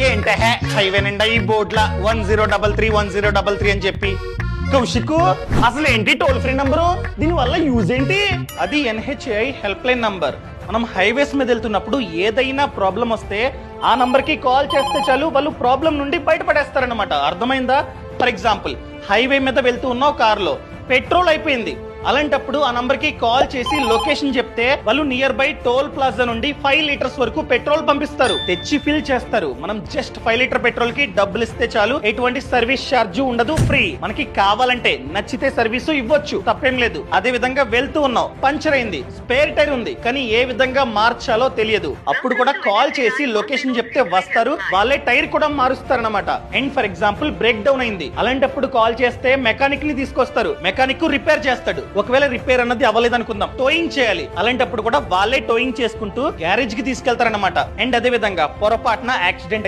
ఏంటే హైవే నిండా ఈ బోర్డుల 1033 1033 అని చెప్పి కౌశిక్ అసలు ఏంటి టోల్ ఫ్రీ నంబరు దీని వల్ల యూజ్ ఏంటి? అది NHAI హెల్ప్ లైన్ నంబర్. మనం హైవేస్ మీద వెళ్తున్నప్పుడు ఏదైనా ప్రాబ్లం వస్తే ఆ నంబర్ కి కాల్ చేస్తే చాలు, వాళ్ళు ప్రాబ్లం నుండి బయటపడేస్తారనమాట. అర్థమైందా? ఫర్ ఎగ్జాంపుల్ హైవే మీద వెళ్తూ ఉన్న కారులో పెట్రోల్ అయిపోయింది. అలాంటప్పుడు ఆ నంబర్ కి కాల్ చేసి లొకేషన్ చెప్తే వాళ్ళు నియర్ బై టోల్ ప్లాజా నుండి 5 లీటర్స్ వరకు పెట్రోల్ పంపిస్తారు, తెచ్చి ఫిల్ చేస్తారు. మనం జస్ట్ 5 లీటర్ పెట్రోల్ కి డబ్బులు ఇస్తే చాలు, ఎటువంటి సర్వీస్ ఛార్జ్ ఉండదు, ఫ్రీ. మనకి కావాలంటే నచ్చితే సర్వీసు ఇవ్వచ్చు, తప్పేం లేదు. అదే విధంగా వెళ్తూ ఉన్నావు, పంచర్ అయింది, స్పేర్ టైర్ ఉంది, కానీ ఏ విధంగా మార్చాలో తెలియదు. అప్పుడు కూడా కాల్ చేసి లొకేషన్ చెప్తే వస్తారు, వాళ్ళే టైర్ కూడా మారుస్తారనమాట. And for example break down అయింది, అలాంటప్పుడు కాల్ చేస్తే మెకానిక్ ని తీసుకొస్తారు, మెకానిక్ రిపేర్ చేస్తాడు. ఒకవేళ రిపేర్ అన్నది అవ్వలేదు అనుకుందాం, టోయింగ్ చేయాలి, అలాంటప్పుడు కూడా వాళ్ళే టోయింగ్ చేసుకుంటూ గ్యారేజ్ కి తీసుకెళ్తారనమాట. అండ్ అదే విధంగా పొరపాటున యాక్సిడెంట్